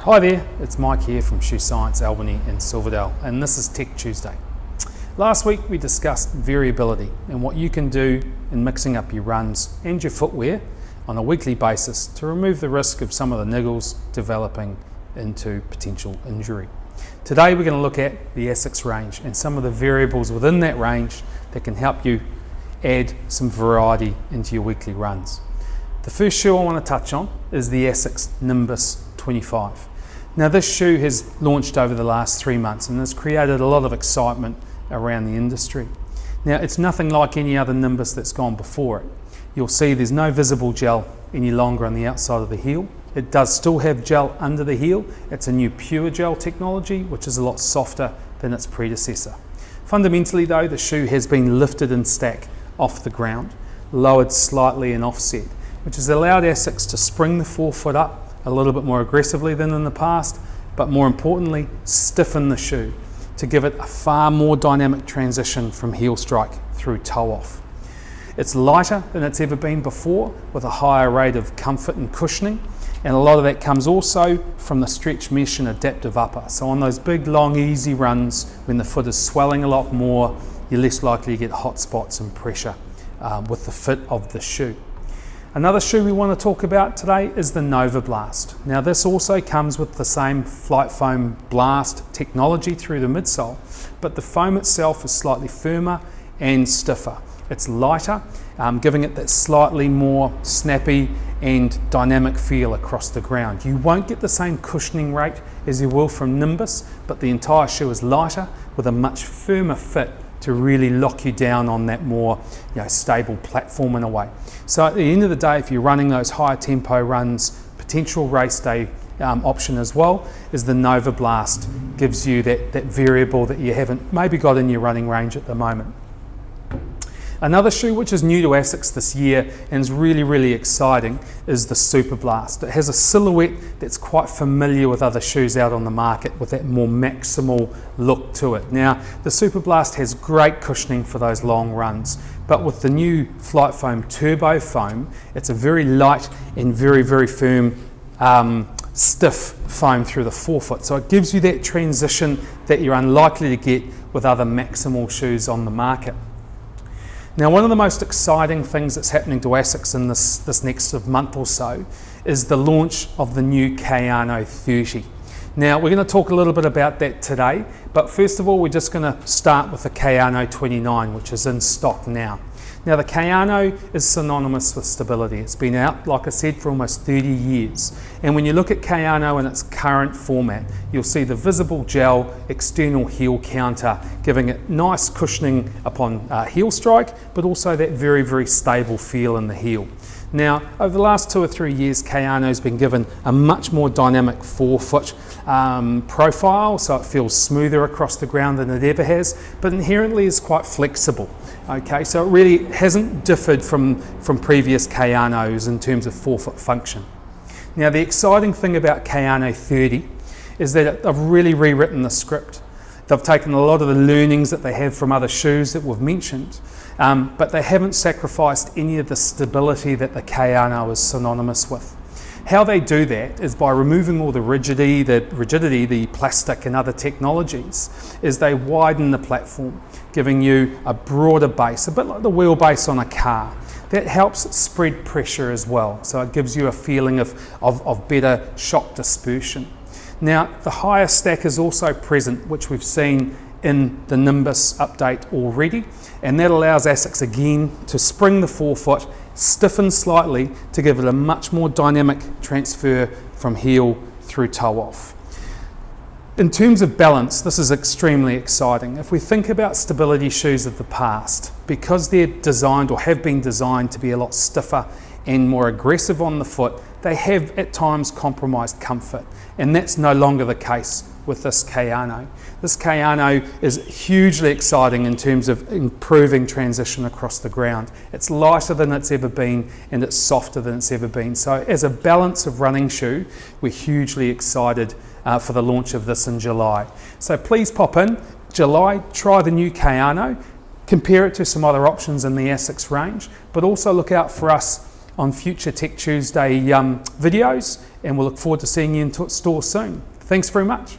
Hi there, it's Mike here from Shoe Science Albany in Silverdale, and this is Tech Tuesday. Last week we discussed variability and what you can do in mixing up your runs and your footwear on a weekly basis to remove the risk of some of the niggles developing into potential injury. Today we're going to look at the ASICS range and some of the variables within that range that can help you add some variety into your weekly runs. The first shoe I want to touch on is the Essex Nimbus 25. Now this shoe has launched over the last 3 months and has created a lot of excitement around the industry. Now it's nothing like any other Nimbus that's gone before it. You'll see there's no visible gel any longer on the outside of the heel. It does still have gel under the heel. It's a new pure gel technology which is a lot softer than its predecessor. Fundamentally though, the shoe has been lifted in stack off the ground, lowered slightly and offset, which has allowed ASICS to spring the forefoot up a little bit more aggressively than in the past, but more importantly, stiffen the shoe to give it a far more dynamic transition from heel strike through toe off. It's lighter than it's ever been before with a higher rate of comfort and cushioning, and a lot of that comes also from the stretch mesh and adaptive upper. So on those big, long, easy runs, when the foot is swelling a lot more, you're less likely to get hot spots and pressure with the fit of the shoe. Another shoe we want to talk about today is the Nova Blast. Now this also comes with the same flight foam blast technology through the midsole, but the foam itself is slightly firmer and stiffer. It's lighter, giving it that slightly more snappy and dynamic feel across the ground. You won't get the same cushioning rate as you will from Nimbus, but the entire shoe is lighter with a much firmer fit to really lock you down on that more stable platform in a way. So at the end of the day, if you're running those higher tempo runs, potential race day option as well is the Nova Blast. Gives you that variable that you haven't maybe got in your running range at the moment. Another shoe which is new to ASICS this year and is really exciting is the Super Blast. It has a silhouette that's quite familiar with other shoes out on the market with that more maximal look to it. Now the Super Blast has great cushioning for those long runs, but with the new Flight Foam Turbo Foam, it's a very light and very firm stiff foam through the forefoot. So it gives you that transition that you're unlikely to get with other maximal shoes on the market. Now one of the most exciting things that's happening to ASICS in this next month or so is the launch of the new Kayano 30. Now we're going to talk a little bit about that today, but first of all we're just going to start with the Kayano 29, which is in stock now. Now the Kayano is synonymous with stability. It's been out, like I said, for almost 30 years. And when you look at Kayano in its current format, you'll see the visible gel external heel counter, giving it nice cushioning upon heel strike, but also that very stable feel in the heel. Now, over the last 2 or 3 years, Kayano's been given a much more dynamic forefoot profile, so it feels smoother across the ground than it ever has, but inherently is quite flexible. Okay, so it really hasn't differed from previous Kayanos in terms of forefoot function. Now, the exciting thing about Kayano 30 is that they've really rewritten the script. They've taken a lot of the learnings that they have from other shoes that we've mentioned, but they haven't sacrificed any of the stability that the Kayano is synonymous with. How they do that is by removing all the rigidity, the plastic and other technologies, is they widen the platform, giving you a broader base, a bit like the wheelbase on a car. That helps spread pressure as well, so it gives you a feeling of better shock dispersion. Now, the higher stack is also present, which we've seen in the Nimbus update already, and that allows ASICS again to spring the forefoot, stiffen slightly to give it a much more dynamic transfer from heel through toe off. In terms of balance, this is extremely exciting. If we think about stability shoes of the past, because they're designed or have been designed to be a lot stiffer and more aggressive on the foot, they have at times compromised comfort, and that's no longer the case with this Kayano. This Kayano is hugely exciting in terms of improving transition across the ground. It's lighter than it's ever been and it's softer than it's ever been. So as a balance of running shoe, we're hugely excited for the launch of this in July. So please pop in July, try the new Kayano, compare it to some other options in the ASICS range, but also look out for us on future Tech Tuesday videos and we'll look forward to seeing you in store soon. Thanks very much.